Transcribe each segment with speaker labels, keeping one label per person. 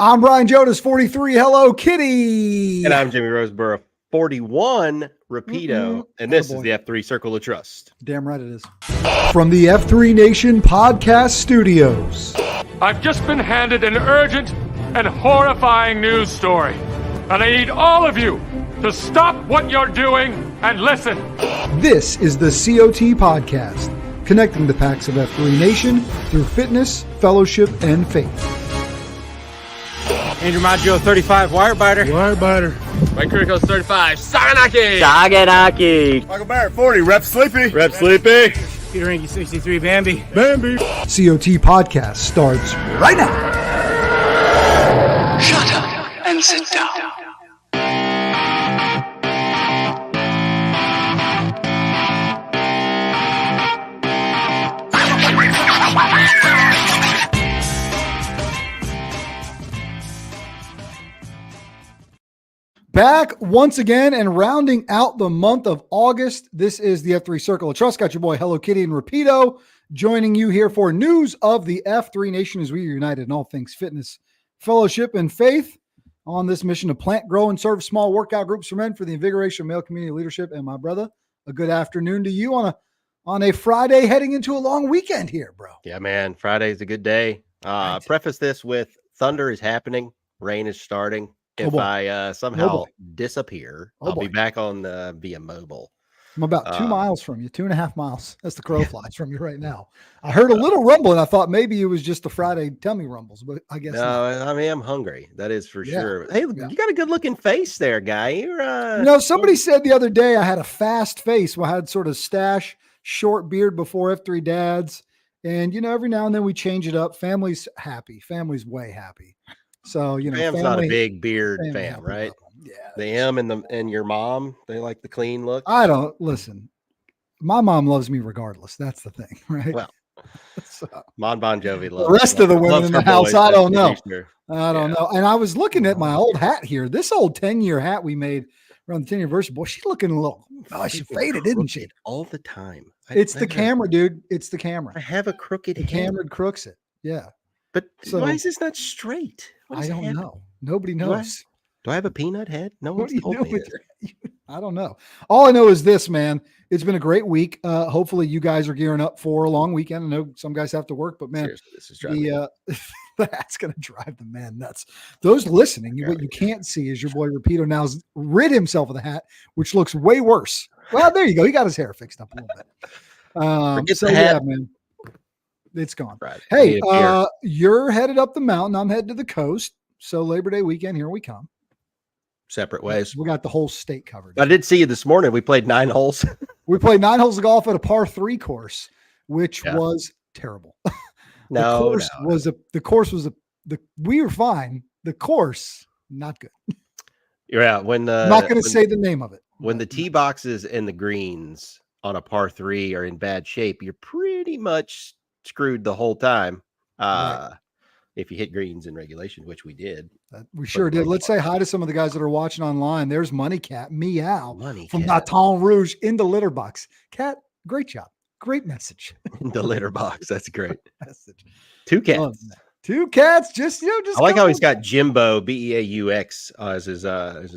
Speaker 1: I'm Brian Jonas, 43. Hello, Kitty.
Speaker 2: And I'm Jimmy Roseborough, 41. Repeato. And this is the F3 Circle of Trust.
Speaker 1: Damn right it is. From the F3 Nation Podcast Studios.
Speaker 3: I've just been handed an urgent and horrifying news story. And I need all of you to stop what you're doing and listen.
Speaker 1: This is the COT Podcast, connecting the packs of F3 Nation through fitness, fellowship, and faith.
Speaker 4: Andrew Maggio, 35, Wirebiter.
Speaker 3: Mike Kirkos, 35, Saganaki.
Speaker 5: Michael Barrett, 40, Rep Sleepy.
Speaker 4: Peter Ranky, 63, Bambi.
Speaker 1: COT Podcast starts right now.
Speaker 6: Shut up and sit down.
Speaker 1: Back once again and rounding out the month of August. This is the F3 Circle of Trust. Got your boy Hello Kitty and Repeato joining you here for news of the F3 Nation as we are united in all things fitness, fellowship, and faith on this mission to plant, grow, and serve small workout groups for men for the invigoration of male community leadership. And my brother, a good afternoon to you on a Friday heading into a long weekend here, bro.
Speaker 2: Yeah, man. Friday is a good day.
Speaker 1: Right.
Speaker 2: Preface this with thunder is happening. Rain is starting. If I somehow disappear, I'll be back on via mobile.
Speaker 1: I'm about 2 miles from you, 2.5 miles. That's the crow flies from you right now. I heard a little rumble and I thought maybe it was just the Friday tummy rumbles, but I guess
Speaker 2: no.
Speaker 1: not.
Speaker 2: I mean, I'm hungry. That is for sure. Hey, you got a good looking face there, guy. You're
Speaker 1: somebody said the other day I had a fast face. Well, I had sort of stash, short beard before F3 dads. And, every now and then we change it up. Family's happy. Family's way happy. So,
Speaker 2: Fam's not a big beard fam, right?
Speaker 1: Yeah.
Speaker 2: The M and your mom, they like the clean look.
Speaker 1: I don't listen. My mom loves me regardless. That's the thing, right?
Speaker 2: Well,
Speaker 1: so,
Speaker 2: Bon Jovi loves
Speaker 1: the rest of the women in the house. I don't know.
Speaker 2: Sure.
Speaker 1: I don't know. And I was looking at my old hat here. This old 10-year hat we made around the 10 anniversary. Boy, she's looking a little. Oh, she faded, didn't she?
Speaker 2: All the time.
Speaker 1: It's the camera, dude. It's the camera.
Speaker 2: I have a crooked
Speaker 1: head. The camera crooks it. Yeah.
Speaker 2: But why is this not straight?
Speaker 1: I don't know. Nobody knows.
Speaker 2: Do I have a peanut head? No one's told me this.
Speaker 1: I don't know. All I know is this, man. It's been a great week. Hopefully you guys are gearing up for a long weekend. I know some guys have to work, but man,
Speaker 2: seriously, this is driving
Speaker 1: that's going to drive the man nuts. Those listening, what you can't see is your boy Repeato now's rid himself of the hat, which looks way worse. Well, there you go. He got his hair fixed up a little bit.
Speaker 2: The hat.
Speaker 1: Yeah, man. It's gone.
Speaker 2: Right.
Speaker 1: Hey, you're headed up the mountain. I'm headed to the coast. So Labor Day weekend, here we come.
Speaker 2: Separate ways.
Speaker 1: We got the whole state covered.
Speaker 2: I did see you this morning. We played 9 holes.
Speaker 1: We played 9 holes of golf at a par 3 course, which was terrible. We were fine. The course, not good.
Speaker 2: Yeah.
Speaker 1: I'm not going to say the name of it.
Speaker 2: When the tee boxes and the greens on a par 3 are in bad shape, you're pretty much screwed the whole time.
Speaker 1: Right.
Speaker 2: If you hit greens in regulation, which we did.
Speaker 1: We sure did. Let's say hi to some of the guys that are watching online. There's Money Cat, meow, from
Speaker 2: Cat.
Speaker 1: Baton Rouge in the litter box. Cat, great job. Great message.
Speaker 2: In the litter box. That's great.
Speaker 1: Message.
Speaker 2: 2 cats.
Speaker 1: 2 cats. Just
Speaker 2: I like how he's got Jimbo, Beaux, as his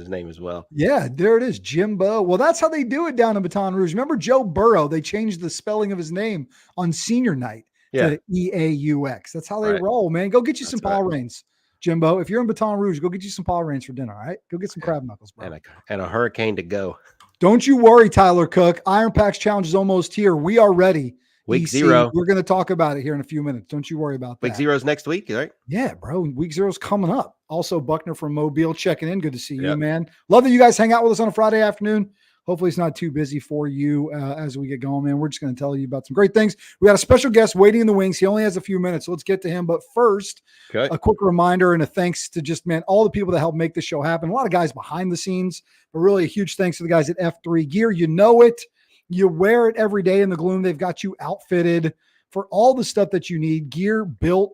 Speaker 2: name as well.
Speaker 1: Yeah, there it is. Jimbo. Well, that's how they do it down in Baton Rouge. Remember Joe Burrow? They changed the spelling of his name on senior night. To EAUX. That's how they roll, man. Go get you some Paul Rains, Jimbo. If you're in Baton Rouge, go get you some Paul Rains for dinner, all right? Go get some crab knuckles, bro.
Speaker 2: And a hurricane to go.
Speaker 1: Don't you worry, Tyler Cook. Iron Packs Challenge is almost here. We are ready.
Speaker 2: Week 0.
Speaker 1: We're going to talk about it here in a few minutes. Don't you worry about that.
Speaker 2: Week 0 is next week, right?
Speaker 1: Yeah, bro. Week 0 is coming up. Also, Buckner from Mobile checking in. Good to see you, man. Love that you guys hang out with us on a Friday afternoon. Hopefully it's not too busy for you as we get going, man. We're just going to tell you about some great things. We got a special guest waiting in the wings. He only has a few minutes, so let's get to him. But first, a quick reminder and a thanks to just, man, all the people that help make this show happen. A lot of guys behind the scenes, but really a huge thanks to the guys at F3 Gear. You know it. You wear it every day in the gloom. They've got you outfitted for all the stuff that you need. Gear built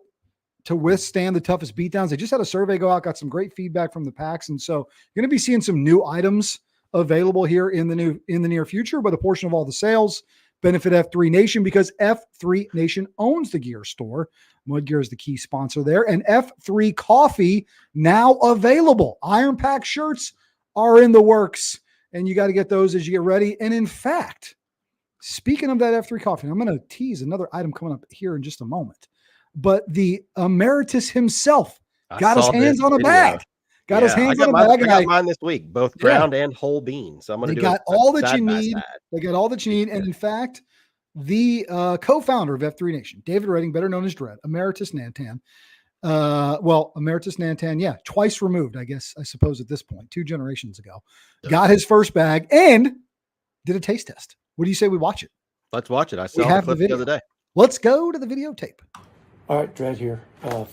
Speaker 1: to withstand the toughest beatdowns. They just had a survey go out, got some great feedback from the packs. And so you're going to be seeing some new items available here in the near future, but a portion of all the sales benefit F3 Nation because F3 Nation owns the gear store. Mud Gear is the key sponsor there. And F3 Coffee now available. Iron Pack shirts are in the works, and you got to get those as you get ready. And in fact, speaking of that F3 Coffee, I'm going to tease another item coming up here in just a moment. But the emeritus himself got his hands on a bag. Got his hands on a bag.
Speaker 2: I got mine this week, both ground and whole bean. So I'm going to do
Speaker 1: got all that you need. They got all that you need. And in fact, the co-founder of F3 Nation, David Redding, better known as Dredd, Emeritus Nantan. Emeritus Nantan, twice removed, I suppose at this point, 2 generations ago, got his first bag and did a taste test. What do you say we watch it?
Speaker 2: Let's watch it. I saw the clip the other day.
Speaker 1: Let's go to the videotape.
Speaker 7: All right, Dredd here.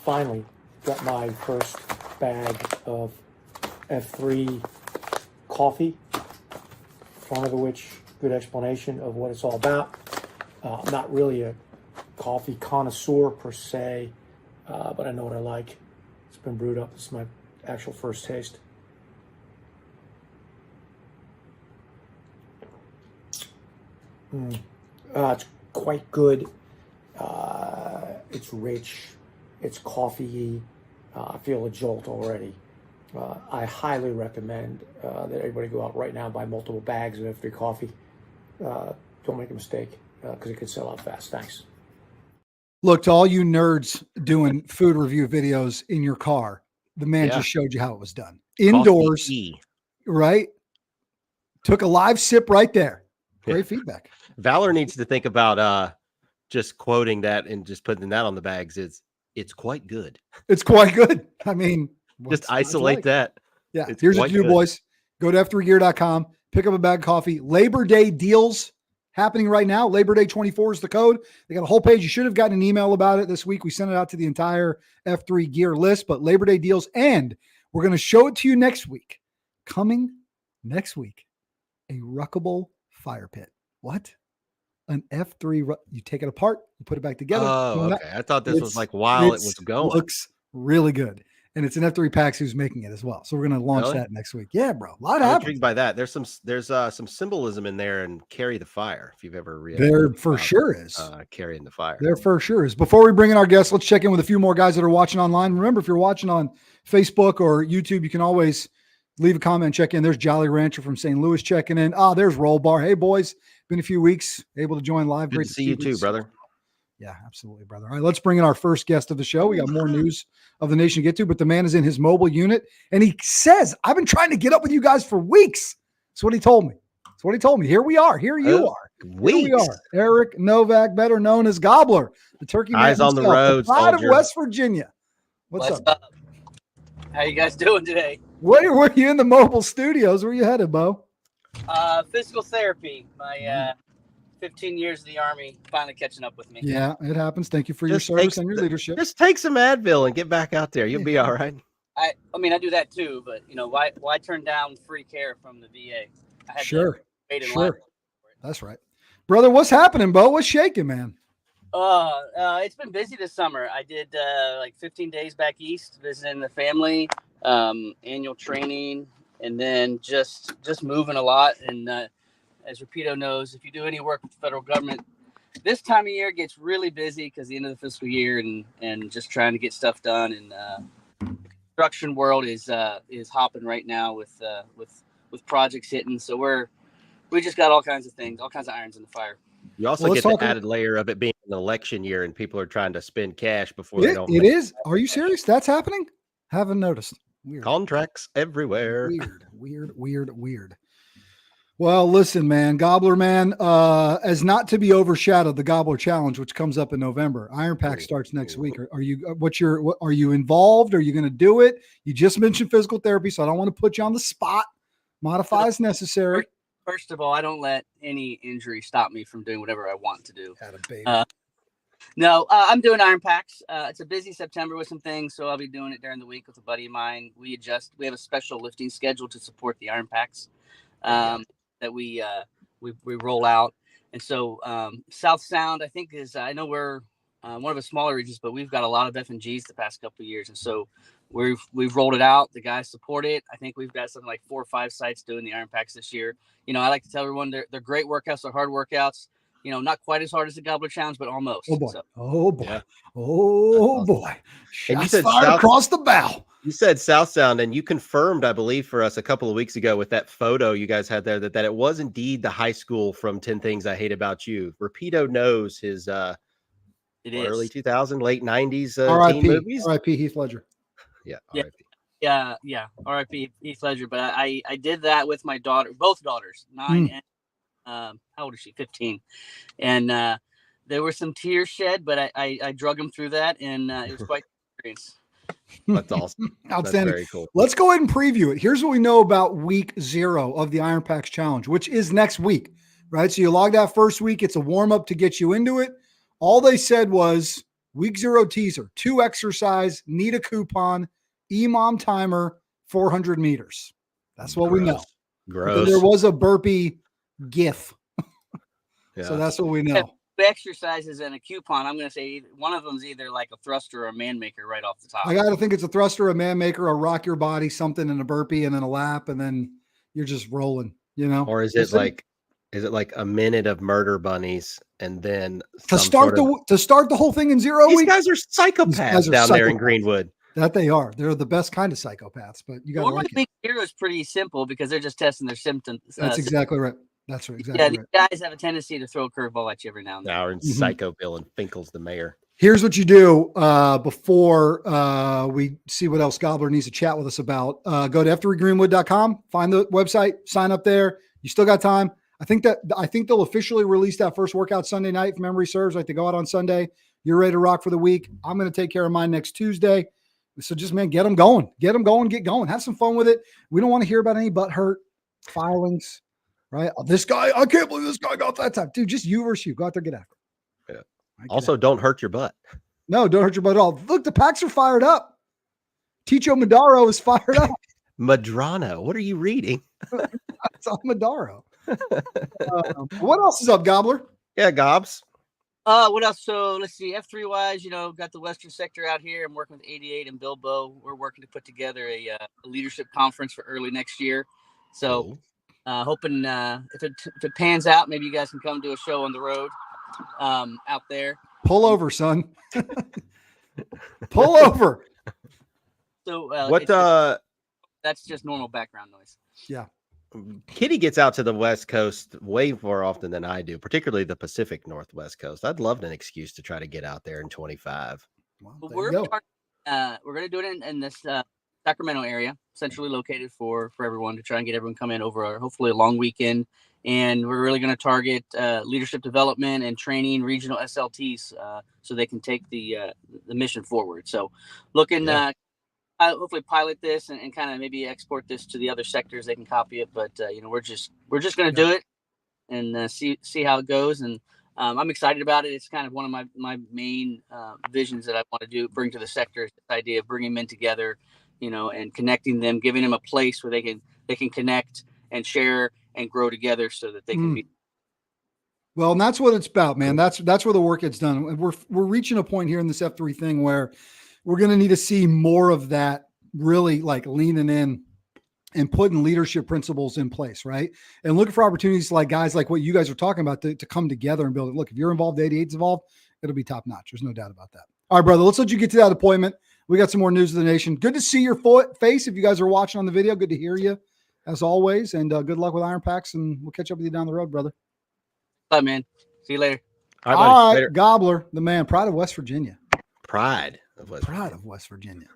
Speaker 7: Finally got my first bag of F3 coffee. Front of which, good explanation of what it's all about. I'm not really a coffee connoisseur per se, but I know what I like. It's been brewed up. This is my actual first taste. It's quite good. It's rich. It's coffee-y. I feel a jolt already. I highly recommend that everybody go out right now and buy multiple bags of F3 coffee. Don't make a mistake because it could sell out fast. Thanks.
Speaker 1: Look, to all you nerds doing food review videos in your car, the man just showed you how it was done. Indoors, right? Took a live sip right there. Great feedback.
Speaker 2: Valor needs to think about just quoting that and just putting that on the bags. It's quite good.
Speaker 1: It's quite good. I mean,
Speaker 2: just isolate that.
Speaker 1: Yeah. Here's what you do, boys. Go to f3gear.com, pick up a bag of coffee. Labor Day deals happening right now. Labor Day 24 is the code. They got a whole page. You should have gotten an email about it this week. We sent it out to the entire F3 Gear list, but Labor Day deals, and we're going to show it to you next week. Coming next week, a ruckable fire pit. What? An F3, you take it apart, you put it back together.
Speaker 2: Oh, okay. I thought this was like while it was going.
Speaker 1: Looks really good. And it's an F3 Packs who's making it as well. So we're going to launch that next week. Yeah, bro. A lot
Speaker 2: I'm intrigued by that. There's some symbolism in there and carry the fire. If you've ever read
Speaker 1: there for sure is
Speaker 2: carrying the fire.
Speaker 1: There for sure is. Before we bring in our guests, let's check in with a few more guys that are watching online. Remember, if you're watching on Facebook or YouTube, you can always leave a comment and check in. There's Jolly Rancher from St. Louis checking in. There's Roll Bar. Hey, boys. Been a few weeks. Able to join live.
Speaker 2: Good to see you too, brother.
Speaker 1: Yeah, absolutely, brother. All right, let's bring in our first guest of the show. We got more news of the nation to get to, but the man is in his mobile unit, and he says, I've been trying to get up with you guys for weeks. That's what he told me. That's what he told me. Here we are. Here you are.
Speaker 2: Weeks.
Speaker 1: Here we are. Eric Novak, better known as Gobbler, the turkey man
Speaker 2: Eyes on the road,
Speaker 1: the pride of West Virginia. What's up?
Speaker 8: How you guys doing today?
Speaker 1: Where were you in the mobile studios? Where you headed, Bo?
Speaker 8: Physical therapy. My 15 years of the Army finally catching up with me.
Speaker 1: Yeah, it happens. Thank you for your service and your leadership.
Speaker 2: Just take some Advil and get back out there. You'll be all right.
Speaker 8: I mean, I do that too, but why turn down free care from the VA? I had
Speaker 1: to
Speaker 8: wait in line.
Speaker 1: That's right. Brother, what's happening, Bo? What's shaking, man?
Speaker 8: It's been busy this summer. I did like 15 days back east visiting the family, annual training, and then just moving a lot. And as Repeato knows, if you do any work with the federal government, this time of year gets really busy because the end of the fiscal year and just trying to get stuff done. And construction world is hopping right now with projects hitting. So we just got all kinds of things, all kinds of irons in the fire.
Speaker 2: You also get the added layer of it being an election year and people are trying to spend cash before they don't.
Speaker 1: It is. Are you serious? That's happening? Haven't noticed.
Speaker 2: Weird. Contracts everywhere.
Speaker 1: Weird. Well, listen, man, Gobbler, man, as not to be overshadowed, the Gobbler Challenge, which comes up in November. Iron Pack starts next week. Are you involved? Are you going to do it? You just mentioned physical therapy, so I don't want to put you on the spot. Modify as necessary.
Speaker 8: First of all, I don't let any injury stop me from doing whatever I want to do. No, I'm doing Iron Packs. It's a busy September with some things, so I'll be doing it during the week with a buddy of mine. We have a special lifting schedule to support the Iron Packs that we roll out. And so South Sound, I think, I know we're one of the smaller regions, but we've got a lot of F&Gs the past couple of years. And so we've rolled it out. The guys support it. I think we've got something like 4 or 5 sites doing the Iron Packs this year. I like to tell everyone they're great workouts. They're hard workouts. not quite as hard as the Gobbler Challenge, but almost.
Speaker 1: Oh boy.
Speaker 8: So.
Speaker 1: Oh boy.
Speaker 2: Yeah.
Speaker 1: Oh
Speaker 2: awesome.
Speaker 1: boy.
Speaker 2: And you
Speaker 1: Shots
Speaker 2: said
Speaker 1: fired across the bow.
Speaker 2: You said South Sound, and you confirmed, I believe, for us a couple of weeks ago with that photo you guys had there that it was indeed the high school from 10 Things I Hate About You. Repeato knows his early 2000s, late 90s teen movies.
Speaker 1: R.I.P. Heath Ledger.
Speaker 2: Yeah.
Speaker 8: R.I.P. Yeah. R.I.P. Heath Ledger. But I did that with my daughter, both daughters, 9 and how old is she? 15. And there were some tears shed, but I drug them through that, and it was quite an experience.
Speaker 2: That's awesome.
Speaker 1: Outstanding.
Speaker 2: That's very cool.
Speaker 1: Let's go ahead and preview it. Here's what we know about week 0 of the Iron Packs Challenge, which is next week, right? So you log that first week. It's a warm-up to get you into it. All they said was week 0 teaser, 2 exercise, need a coupon, EMOM timer, 400 meters. That's what we know.
Speaker 2: Gross.
Speaker 1: There was a burpee GIF.
Speaker 2: Yeah.
Speaker 1: So that's what we know.
Speaker 8: Exercises and a coupon. I'm going to say one of them is either like a thruster or a man maker right off the top.
Speaker 1: I got to think it's a thruster, a man maker, a rock your body, something in a burpee, and then a lap, and then you're just rolling,
Speaker 2: Or is it like a minute of murder bunnies and then
Speaker 1: to start the whole thing in 0
Speaker 2: These
Speaker 1: weeks?
Speaker 2: guys are psychopaths down there in Greenwood.
Speaker 1: That they are. They're the best kind of psychopaths, but you got to like it.
Speaker 8: Week 0 is pretty simple because they're just testing their symptoms.
Speaker 1: That's exactly right. That's right. Exactly.
Speaker 8: Yeah, these guys have a tendency to throw a curveball at you every now and then.
Speaker 2: Now in Psycho Bill and Finkel's the mayor.
Speaker 1: Here's what you do before we see what else Gobbler needs to chat with us about. Go to f3greenwood.com, find the website, sign up there. You still got time. I think they'll officially release that first workout Sunday night, if memory serves. Like they go out on Sunday. You're ready to rock for the week. I'm going to take care of mine next Tuesday. So just, man, get them going. Get going. Have some fun with it. We don't want to hear about any butt hurt filings. Right? This guy, I can't believe this guy got that time. Dude, just you versus you. Go out there, get after it.
Speaker 2: Yeah. Also, don't hurt your butt.
Speaker 1: No, don't hurt your butt at all. Look, the packs are fired up. Ticho Madaro is fired up.
Speaker 2: Madrano. What are you reading?
Speaker 1: It's on Madaro. What else is up, Gobbler?
Speaker 2: Yeah, Gobs.
Speaker 8: What else? So let's see. F3 wise, got the Western sector out here. I'm working with 88 and Bilbo. We're working to put together a leadership conference for early next year. So.
Speaker 2: Cool.
Speaker 8: Hoping if it pans out, maybe you guys can come to a show on the road out there.
Speaker 1: Pull over, son. Pull over.
Speaker 8: So that's just normal background noise.
Speaker 1: Yeah.
Speaker 2: Kitty gets out to the West Coast way more often than I do, particularly the Pacific Northwest Coast. I'd love an excuse to try to get out there in 25.
Speaker 1: Well,
Speaker 8: we're going to do it in this Sacramento area, centrally located for everyone to try and get everyone come in over hopefully a long weekend. And we're really going to target leadership development and training regional SLTs so they can take the mission forward. So looking hopefully pilot this and kind of maybe export this to the other sectors. They can copy it, but we're just going to do it and see how it goes. And I'm excited about it. It's kind of one of my main visions that I want to bring to the sector. This idea of bringing men together, and connecting them, giving them a place where they can connect and share and grow together so that they can be.
Speaker 1: Well, and that's what it's about, man. That's where the work gets done. We're reaching a point here in this F3 thing where we're going to need to see more of that, really like leaning in and putting leadership principles in place, right? And looking for opportunities like guys like what you guys are talking about to come together and build it. Look, if you're involved, 88's involved, it'll be top notch. There's no doubt about that. All right, brother, let's let you get to that appointment. We got some more news of the nation. Good to see your face. If you guys are watching on the video, good to hear you as always. And good luck with Iron Packs, and we'll catch up with you down the road, brother.
Speaker 8: Bye, man. See you later.
Speaker 1: All right, later. Gobbler, the man, pride of West Virginia.
Speaker 2: Pride of
Speaker 1: West Virginia.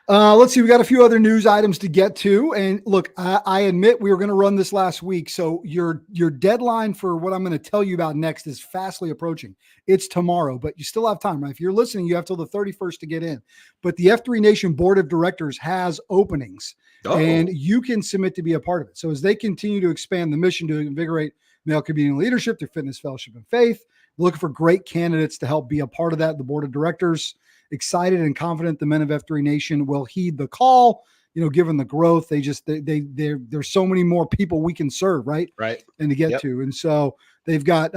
Speaker 1: Let's see. We got a few other news items to get to. And look, I admit we were going to run this last week. So your deadline for what I'm going to tell you about next is fastly approaching. It's tomorrow, but you still have time, right? If you're listening, you have till the 31st to get in. But the F3 Nation Board of Directors has openings, and you can submit to be a part of it. So as they continue to expand the mission to invigorate male community leadership through fitness, fellowship, and faith, looking for great candidates to help be a part of that. The Board of Directors excited and confident the men of F3 Nation will heed the call. Given the growth, there's so many more people we can serve, right?
Speaker 2: Right.
Speaker 1: And to get to. And so they've got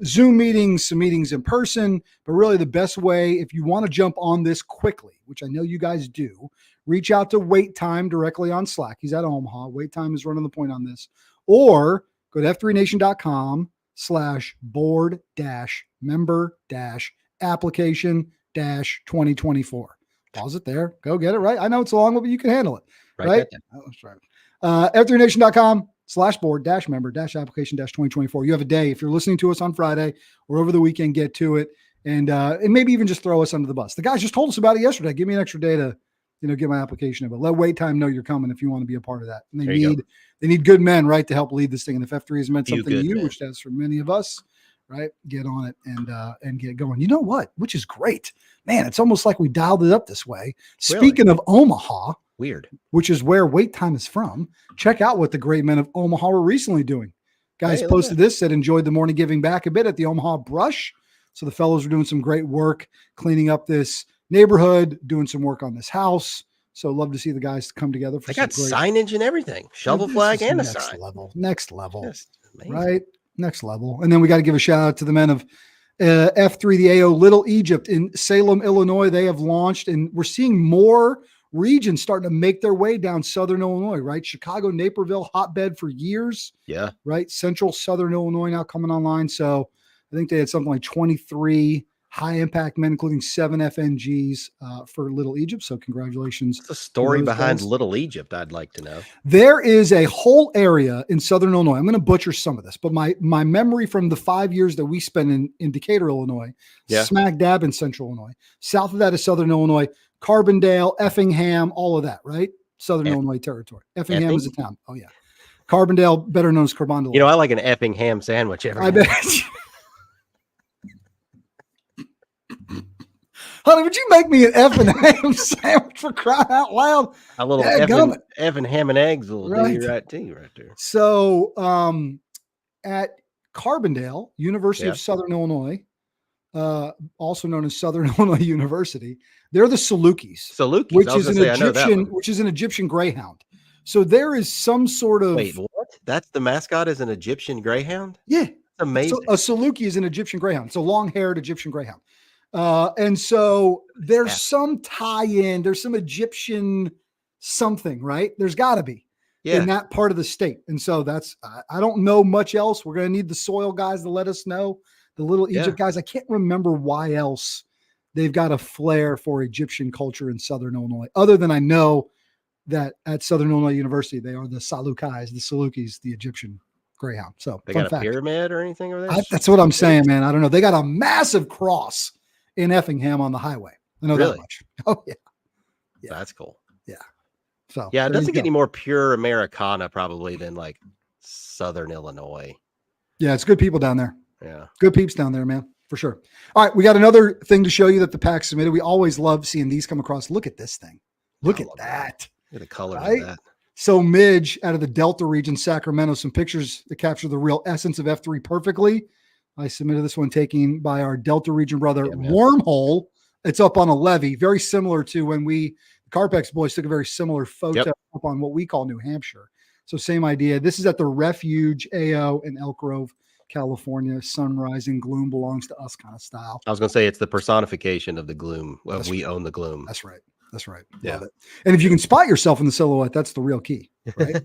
Speaker 1: Zoom meetings, some meetings in person, but really the best way, if you want to jump on this quickly, which I know you guys do, reach out to Wait Time directly on Slack. He's at Omaha. Wait Time is running the point on this. Or go to f3nation.com, board-member-application-2024. Pause it there. Go get it right. I know it's long, but you can handle it. Right? Oh, that's right. F3nation.com/board-member-application-2024. You have a day. If you're listening to us on Friday or over the weekend, get to it. And maybe even just throw us under the bus. The guys just told us about it yesterday. Give me an extra day to, get my application in. But let wait time know you're coming if you want to be a part of that. And they need good men, right, to help lead this thing. And if F3 has meant something to you, which it has for many of us, right, get on it and get going. You know what? Which is great. Man, it's almost like we dialed it up this way. Really? Speaking of Omaha,
Speaker 2: weird,
Speaker 1: which is where Wait Time is from, check out what the great men of Omaha were recently doing. Guys posted this, said enjoyed the morning giving back a bit at the Omaha Brush. So the fellows are doing some great work cleaning up this neighborhood, doing some work on this house. So love to see the guys come together.
Speaker 2: They got signage and everything, shovel flag and a sign.
Speaker 1: Next level, right? Next level. And then we got to give a shout out to the men of F3, the AO Little Egypt in Salem, Illinois. They have launched, and we're seeing more regions starting to make their way down Southern Illinois, right? Chicago, Naperville, hotbed for years.
Speaker 2: Yeah.
Speaker 1: Right. Central Southern Illinois now coming online. So I think they had something like 23 high impact men, including 7 FNGs for Little Egypt. So congratulations.
Speaker 2: What's the story behind Little Egypt? I'd like to know.
Speaker 1: There is a whole area in Southern Illinois. I'm going to butcher some of this, but my memory from the 5 years that we spent in Decatur, Illinois, smack dab in Central Illinois. South of that is Southern Illinois, Carbondale, Effingham, all of that, right? Southern Illinois territory. Effingham is a town. Oh, yeah. Carbondale, better known as Carbondale.
Speaker 2: I like an Effingham sandwich every
Speaker 1: I bet. Honey, would you make me an Effingham sandwich for crying out loud?
Speaker 2: A little Effingham and eggs will do you right there.
Speaker 1: So at Carbondale, University of Southern Illinois, also known as Southern Illinois University, they're the Salukis. Which is an Egyptian greyhound. So there is some sort of
Speaker 2: Wait, what? That's the mascot is an Egyptian greyhound?
Speaker 1: Yeah.
Speaker 2: Amazing.
Speaker 1: So a Saluki is an Egyptian greyhound. It's a long-haired Egyptian greyhound. And so there's some tie-in, there's some Egyptian something, right? There's got to be in that part of the state. And so that's, I don't know much else. We're going to need the soil guys to let us know, the Little Egypt guys. I can't remember why else they've got a flair for Egyptian culture in Southern Illinois, other than I know that at Southern Illinois University, they are the Salukis, the Salukis, the Egyptian greyhound. So
Speaker 2: they got a pyramid or anything over there?
Speaker 1: That's what I'm saying, man. I don't know. They got a massive cross in Effingham on the highway. I know that much. Oh yeah.
Speaker 2: That's cool.
Speaker 1: Yeah. So
Speaker 2: it doesn't get any more pure Americana probably than like Southern Illinois.
Speaker 1: Yeah, it's good people down there.
Speaker 2: Yeah.
Speaker 1: Good peeps down there, man, for sure. All right, we got another thing to show you that the pack submitted. We always love seeing these come across. Look at this thing. Look at that.
Speaker 2: Look at the color of that.
Speaker 1: So Midge out of the Delta region, Sacramento, some pictures that capture the real essence of F3 perfectly. I submitted this one taken by our Delta region brother, Wormhole. It's up on a levee, very similar to when the Carpex boys took a very similar photo up on what we call New Hampshire. So same idea. This is at the Refuge AO in Elk Grove, California. Sunrise and gloom belongs to us kind of style.
Speaker 2: I was going to say it's the personification of the gloom. We own the gloom.
Speaker 1: That's right. That's right.
Speaker 2: Yeah.
Speaker 1: Love it. And if you can spot yourself in the silhouette, that's the real key, right?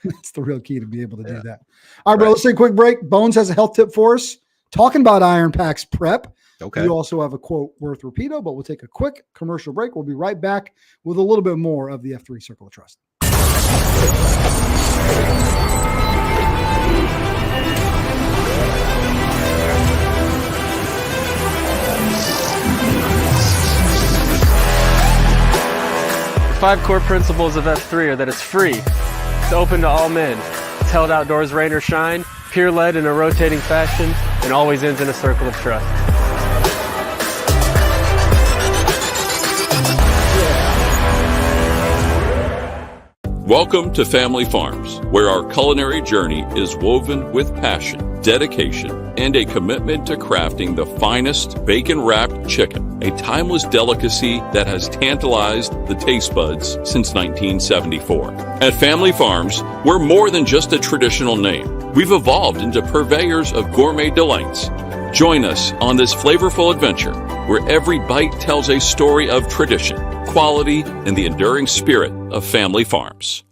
Speaker 1: That's the real key to be able to do that. All right, bro, let's take a quick break. Bones has a health tip for us. Talking about Iron Packs prep.
Speaker 2: Okay.
Speaker 1: You also have a quote worth Repeato, but we'll take a quick commercial break. We'll be right back with a little bit more of the F3 Circle of Trust.
Speaker 9: 5 core principles of F3 are that it's free, it's open to all men, it's held outdoors rain or shine, peer-led in a rotating fashion, and always ends in a circle of trust.
Speaker 10: Welcome to Family Farms, where our culinary journey is woven with passion, dedication, and a commitment to crafting the finest bacon-wrapped chicken, a timeless delicacy that has tantalized the taste buds since 1974. At Family Farms, we're more than just a traditional name. We've evolved into purveyors of gourmet delights. Join us on this flavorful adventure, where every bite tells a story of tradition, quality, and the enduring spirit of Family Farms.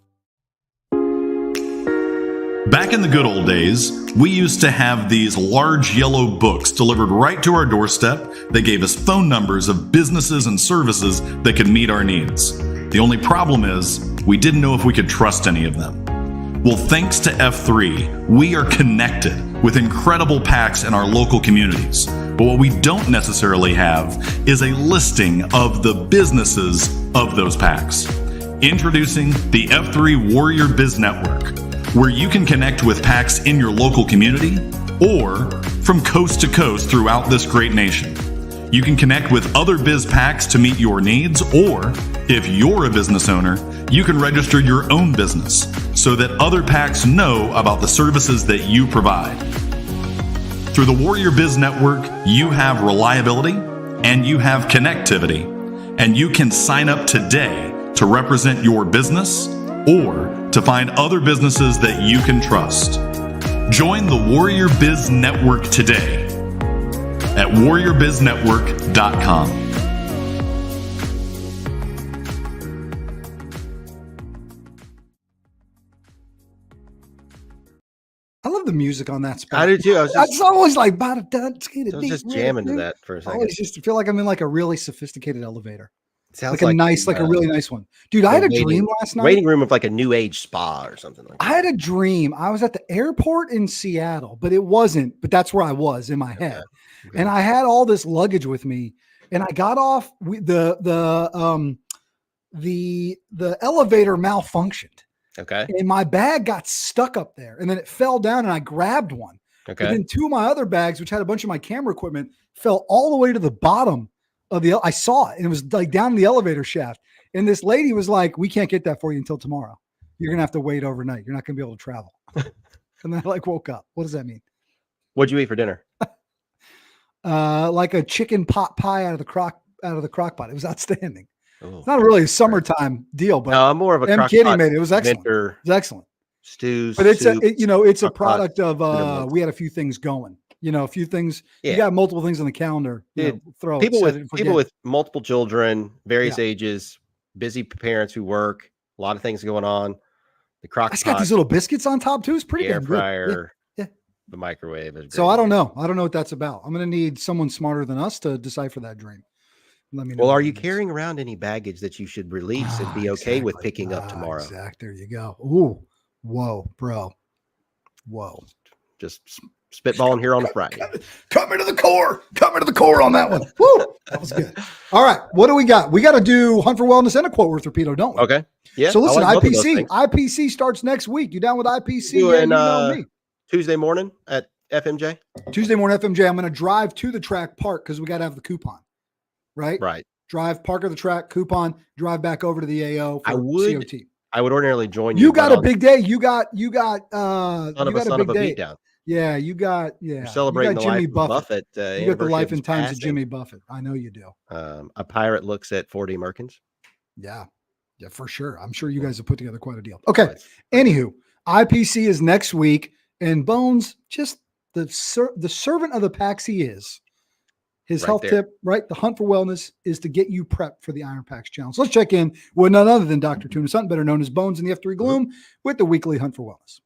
Speaker 11: Back in the good old days, we used to have these large yellow books delivered right to our doorstep that gave us phone numbers of businesses and services that could meet our needs. The only problem is, we didn't know if we could trust any of them. Well, thanks to F3, we are connected with incredible PACs in our local communities. But what we don't necessarily have is a listing of the businesses of those PACs. Introducing the F3 Warrior Biz Network, where you can connect with PACs in your local community or from coast to coast throughout this great nation. You can connect with other biz PACs to meet your needs, or if you're a business owner, you can register your own business so that other PACs know about the services that you provide. Through the Warrior Biz Network, you have reliability and you have connectivity, and you can sign up today to represent your business or to find other businesses that you can trust. Join the Warrior Biz Network today at warriorbiznetwork.com.
Speaker 1: I love the music on that spot.
Speaker 2: I do too. I was
Speaker 1: always like,
Speaker 2: just jamming to that for a
Speaker 1: I
Speaker 2: second.
Speaker 1: always just feel like I'm in like a really sophisticated elevator.
Speaker 2: Sounds
Speaker 1: like a nice, like a really nice one. Dude, I had a dream last night.
Speaker 2: Waiting room of like a new age spa or something like that.
Speaker 1: I had a dream. I was at the airport in Seattle, but it wasn't, but that's where I was in my head. Okay. And I had all this luggage with me, and I got off the elevator malfunctioned.
Speaker 2: Okay.
Speaker 1: And my bag got stuck up there, and then it fell down, and I grabbed one.
Speaker 2: Okay.
Speaker 1: And then two of my other bags, which had a bunch of my camera equipment, fell all the way to the bottom of the, I saw it, and it was like down the elevator shaft. And this lady was like, "We can't get that for you until tomorrow. You're going to have to wait overnight. You're not going to be able to travel." And then I like woke up. What does that mean?
Speaker 2: What'd you eat for dinner?
Speaker 1: Like a chicken pot pie out of the crock pot. It was outstanding. Oh, it's not really a summertime deal, but
Speaker 2: no, I'm more of a
Speaker 1: crock pot made it. It was excellent. It was excellent.
Speaker 2: Stews,
Speaker 1: but it's
Speaker 2: soup,
Speaker 1: it's a product of we had a few things going. A few things. Yeah. You got multiple things on the calendar. Throw
Speaker 2: people with multiple children, various ages, busy parents who work, a lot of things going on. The crock pot.
Speaker 1: Got these little biscuits on top too. It's pretty
Speaker 2: air
Speaker 1: good.
Speaker 2: fryer. Yeah. The microwave.
Speaker 1: So I don't know. I don't know what that's about. I'm going to need someone smarter than us to decipher that dream. Let me know.
Speaker 2: Well, are you carrying around any baggage that you should release and be okay with picking up tomorrow?
Speaker 1: Exactly. There you go. Ooh. Whoa, bro. Whoa.
Speaker 2: Just spitballing here on a Friday.
Speaker 1: Coming to the core. Coming to the core on that one. Woo. That was good. All right. What do we got? We got to do Hunt for Wellness and a quote worth Repeato, don't we?
Speaker 2: Okay. Yeah.
Speaker 1: So listen, IPC starts next week. You down with IPC?
Speaker 2: You know me. Tuesday morning at FMJ?
Speaker 1: Tuesday morning FMJ. I'm going to drive to the track, park, because we got to have the coupon. Right. Drive, park at the track, coupon, drive back over to the AO for COT.
Speaker 2: I would ordinarily join you.
Speaker 1: You got a big day. You got son
Speaker 2: of a beatdown.
Speaker 1: Yeah, you got
Speaker 2: You're celebrating the life of Buffett.
Speaker 1: You got the life and times of Jimmy Buffett. I know you do.
Speaker 2: A pirate looks at 40 Merkins.
Speaker 1: Yeah, for sure. I'm sure you guys have put together quite a deal. Okay. Anywho, IPC is next week, and Bones, just the servant of the PACs he is. His health tip, right? The Hunt for Wellness is to get you prepped for the Iron PACs Challenge. So let's check in with none other than Dr. Tuna Sutton, better known as Bones in the F3 Gloom, with the weekly Hunt for Wellness.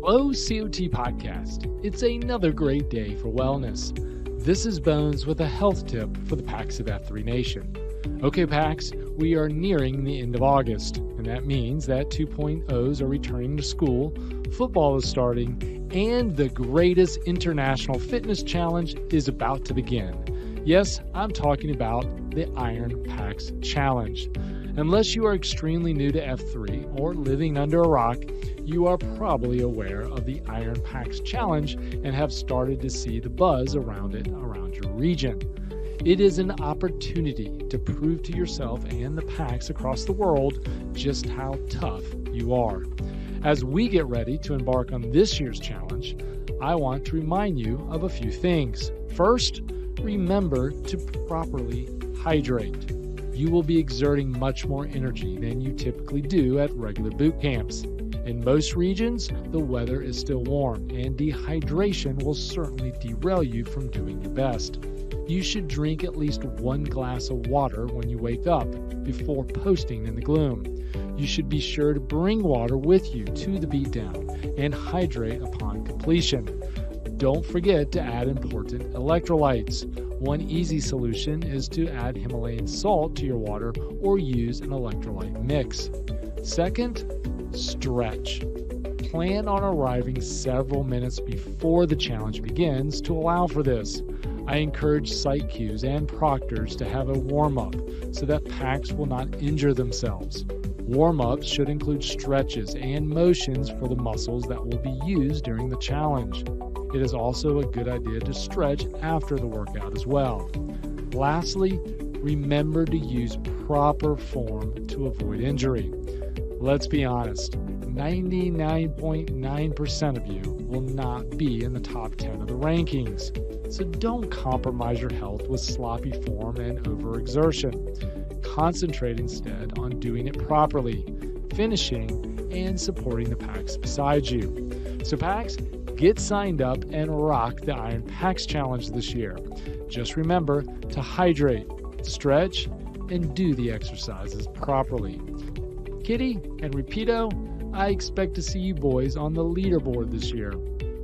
Speaker 12: Hello, COT Podcast. It's another great day for wellness. This is Bones with a health tip for the PACs of F3 Nation. Okay, PACs, we are nearing the end of August, and that means that 2.0s are returning to school, football is starting, and the greatest international fitness challenge is about to begin. Yes, I'm talking about the Iron PACs Challenge. Unless you are extremely new to F3 or living under a rock, you are probably aware of the Iron PACs Challenge and have started to see the buzz around it around your region. It is an opportunity to prove to yourself and the PACs across the world just how tough you are. As we get ready to embark on this year's challenge, I want to remind you of a few things. First, remember to properly hydrate. you will be exerting much more energy than you typically do at regular boot camps. In most regions, the weather is still warm, and dehydration will certainly derail you from doing your best. You should drink at least 1 glass of water when you wake up before posting in the gloom. You should be sure to bring water with you to the beatdown and hydrate upon completion. Don't forget to add important electrolytes. One easy solution is to add Himalayan salt to your water or use an electrolyte mix. Second, stretch. Plan on arriving several minutes before the challenge begins to allow for this. I encourage site cues and proctors to have a warm-up so that packs will not injure themselves. Warm-ups should include stretches and motions for the muscles that will be used during the challenge. It is also a good idea to stretch after the workout as well. Lastly, remember to use proper form to avoid injury. Let's be honest, 99.9% of you will not be in the top 10 of the rankings. So don't compromise your health with sloppy form and overexertion. Concentrate instead on doing it properly, finishing, and supporting the packs beside you. So packs, get signed up and rock the Iron Packs Challenge this year. Just remember to hydrate, stretch, and do the exercises properly. Kitty and Repeato, I expect to see you boys on the leaderboard this year.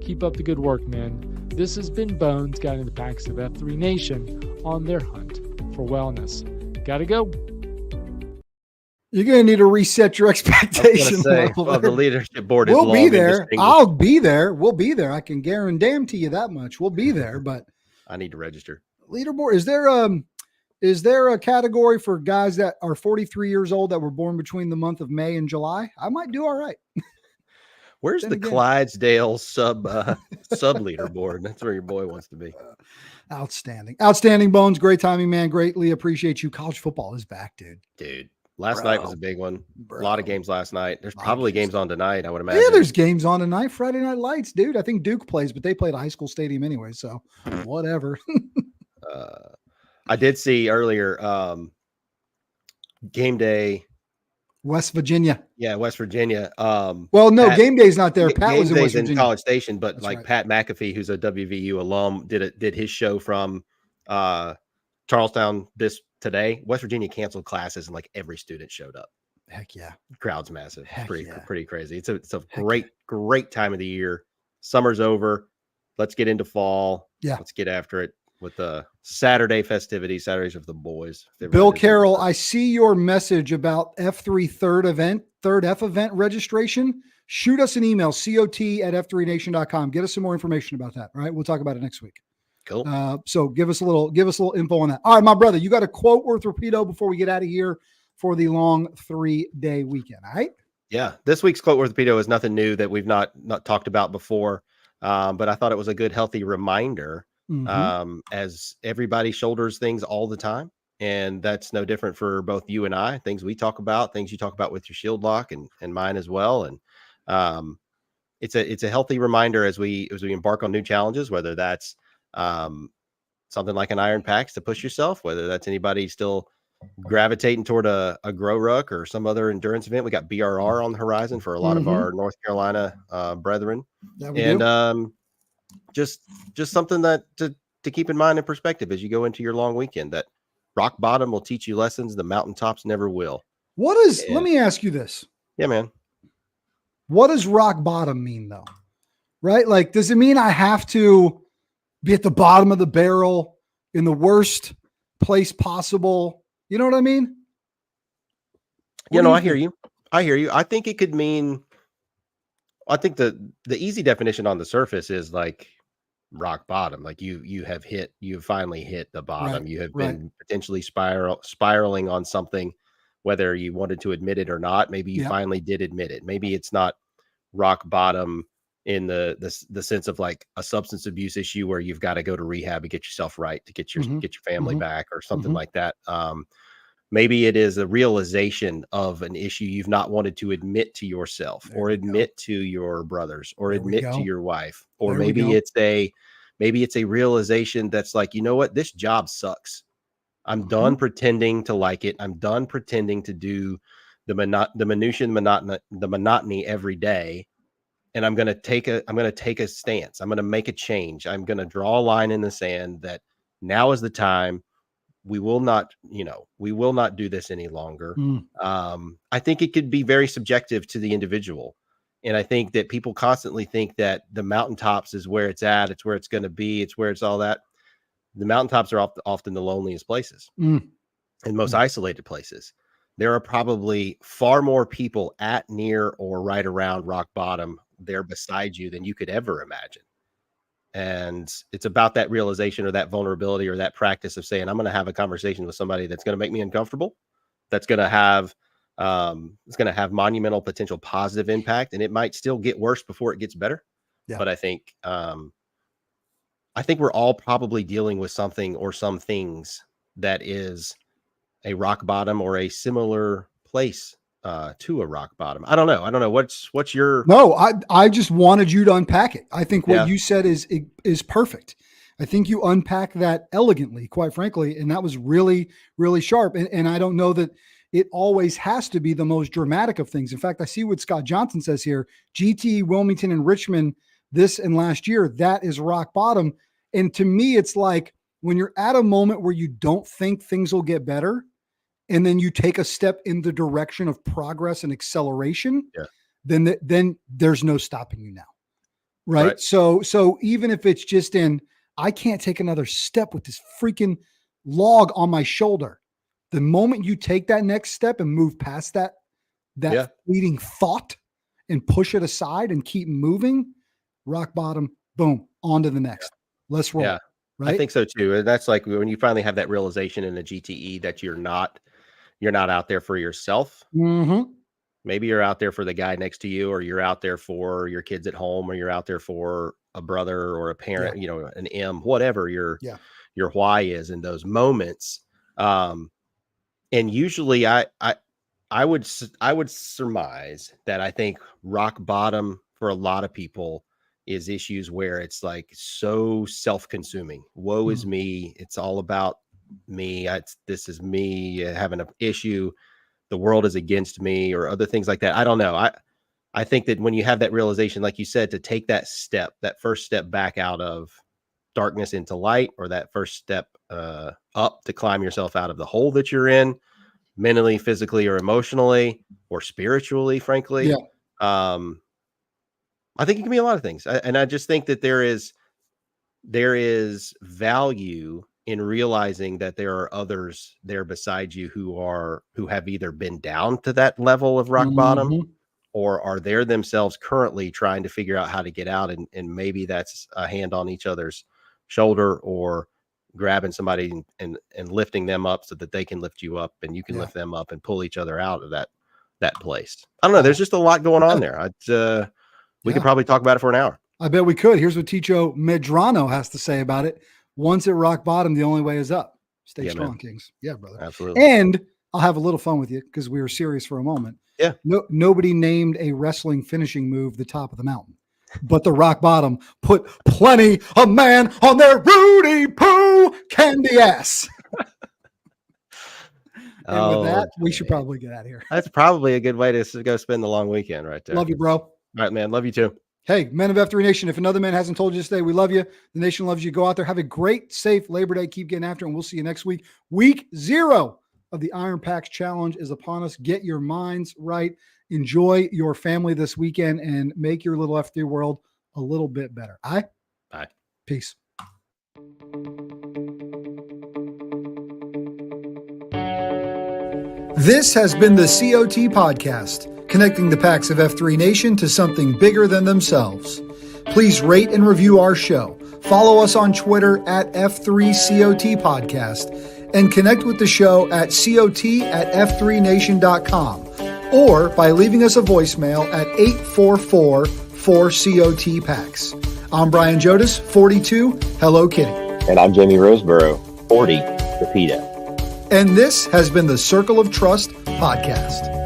Speaker 12: Keep up the good work, men. This has been Bones guiding the packs of F3 Nation on their hunt for wellness. Gotta go.
Speaker 1: You're going to need to reset your expectation level.
Speaker 2: Well, the leadership board is
Speaker 1: we'll
Speaker 2: long
Speaker 1: be there.
Speaker 2: and
Speaker 1: I'll be there. We'll be there. I can guarantee you that much. We'll be there, but
Speaker 2: I need to register.
Speaker 1: Leaderboard. Is there a category for guys that are 43 years old that were born between the month of May and July? I might do all right.
Speaker 2: Where's the Clydesdale sub leaderboard? That's where your boy wants to be.
Speaker 1: Outstanding, Bones. Great timing, man. Greatly appreciate you. College football is back, dude.
Speaker 2: Last night was a big one. A lot of games last night. There's probably games on tonight, I would imagine.
Speaker 1: Yeah, there's games on tonight. Friday Night Lights, dude. I think Duke plays, but they played a high school stadium anyway, so whatever.
Speaker 2: I did see earlier game day.
Speaker 1: West Virginia.
Speaker 2: Yeah, West Virginia.
Speaker 1: Well, no, game day's not there. Pat was in West Virginia.
Speaker 2: In College Station, but
Speaker 1: That's
Speaker 2: like
Speaker 1: right.
Speaker 2: Pat McAfee, who's a WVU alum, did his show from Charlestown today. West Virginia canceled classes and like every student showed up.
Speaker 1: Heck yeah.
Speaker 2: Crowd's massive. Pretty crazy. It's a great time of the year. Summer's over. Let's get into fall.
Speaker 1: Yeah.
Speaker 2: Let's get after it with the Saturday festivities, Saturdays of the boys.
Speaker 1: Bill Carroll, I see your message about F3 third F event registration. Shoot us an email, cot@f3nation.com. Get us some more information about that. All right. We'll talk about it next week.
Speaker 2: Cool.
Speaker 1: So give us a little info on that. All right, my brother, you got a quote worth Repeato before we get out of here for the long 3-day weekend. All right.
Speaker 2: Yeah. This week's quote worth Repeato is nothing new that we've not talked about before. But I thought it was a good, healthy reminder as everybody shoulders things all the time. And that's no different for both you and I, things we talk about, things you talk about with your shield lock and mine as well. And it's a healthy reminder as we embark on new challenges, whether that's something like an Iron Packs to push yourself, whether that's anybody still gravitating toward a grow ruck or some other endurance event. We got BRR on the horizon for a lot of our North Carolina brethren. Just something that to keep in mind in perspective as you go into your long weekend, that rock bottom will teach you lessons the mountaintops never will.
Speaker 1: Let me ask you this.
Speaker 2: Yeah, man.
Speaker 1: What does rock bottom mean though? Right? Like, does it mean I have to be at the bottom of the barrel in the worst place possible? You know what I mean?
Speaker 2: I hear you. I think it could mean, I think the easy definition on the surface is like rock bottom. Like you have finally hit the bottom. Right, you have been potentially spiraling on something, whether you wanted to admit it or not. Maybe you finally did admit it. Maybe it's not rock bottom in the sense of like a substance abuse issue where you've got to go to rehab and get yourself right to get your family back or something like that. Maybe it is a realization of an issue you've not wanted to admit to yourself or admit to your brothers or admit to your wife, or maybe it's a realization that's like, you know what, this job sucks I'm done pretending to like it. I'm done pretending to do the minutiae and the monotony every day. And I'm going to take a stance. I'm going to make a change. I'm going to draw a line in the sand that now is the time. We will not do this any longer. I think it could be very subjective to the individual. And I think that people constantly think that the mountaintops is where it's at. It's where it's going to be. It's where it's all that. The mountaintops are often the loneliest places and most isolated places. There are probably far more people at, near, or right around rock bottom there beside you than you could ever imagine. And it's about that realization or that vulnerability or that practice of saying, I'm going to have a conversation with somebody that's going to make me uncomfortable. That's going to have, monumental potential positive impact. And it might still get worse before it gets better. Yeah. But I think we're all probably dealing with something or some things that is a rock bottom or a similar place to a rock bottom. I don't know. What's your...
Speaker 1: No, I just wanted you to unpack it. I think what you said is perfect. I think you unpack that elegantly, quite frankly. And that was really, really sharp. And I don't know that it always has to be the most dramatic of things. In fact, I see what Scott Johnson says here. GT, Wilmington, and Richmond this and last year, that is rock bottom. And to me, it's like when you're at a moment where you don't think things will get better, and then you take a step in the direction of progress and acceleration, then there's no stopping you now. Right. So even if it's just I can't take another step with this freaking log on my shoulder. The moment you take that next step and move past that fleeting thought and push it aside and keep moving, rock bottom, boom, on to the next. Let's roll. Yeah. Right.
Speaker 2: I think so too. And that's like when you finally have that realization in the GTE that you're not out there for yourself.
Speaker 1: Mm-hmm.
Speaker 2: Maybe you're out there for the guy next to you, or you're out there for your kids at home, or you're out there for a brother or a parent, an M, whatever your why is in those moments. And usually I would surmise that I think rock bottom for a lot of people is issues where it's like so self-consuming. Woe is me. It's all about me. This is me having an issue. The world is against me, or other things like that. I don't know. I think that when you have that realization, like you said, to take that first step back out of darkness into light, or that first step up to climb yourself out of the hole that you're in, mentally, physically, or emotionally, or spiritually, frankly. I think it can be a lot of things. And I just think that there is value in realizing that there are others there beside you who have either been down to that level of rock bottom, or are there themselves currently trying to figure out how to get out. And maybe that's a hand on each other's shoulder, or grabbing somebody and lifting them up so that they can lift you up, and you can lift them up and pull each other out of that place. I don't know. There's just a lot going on there. We could probably talk about it for an hour.
Speaker 1: I bet we could. Here's what Ticho Medrano has to say about it. Once at rock bottom, the only way is up. Stay strong, man. Kings. Yeah, brother.
Speaker 2: Absolutely.
Speaker 1: And I'll have a little fun with you because we were serious for a moment.
Speaker 2: Yeah.
Speaker 1: Nobody named a wrestling finishing move the top of the mountain, but the rock bottom put plenty of man on their Rudy Poo candy ass. And with that, we should probably get out of here.
Speaker 2: That's probably a good way to go spend the long weekend right there.
Speaker 1: Love you, bro. All
Speaker 2: right, man. Love you too.
Speaker 1: Hey, men of F3 Nation, if another man hasn't told you this today, we love you. The nation loves you. Go out there. Have a great, safe Labor Day. Keep getting after it, and we'll see you next week. Week 0 of the Iron Packs Challenge is upon us. Get your minds right. Enjoy your family this weekend and make your little F3 world a little bit better. Bye. Peace. This has been the COT Podcast, connecting the packs of F3 Nation to something bigger than themselves. Please rate and review our show. Follow us on Twitter at F3COT Podcast, and connect with the show at COT@F3Nation.com, or by leaving us a voicemail at 844-4COT-PACKS. I'm Brian Jodis, 42, Hello Kitty.
Speaker 13: And I'm Jamie Roseborough, 40, Repeato.
Speaker 1: And this has been the Circle of Trust Podcast.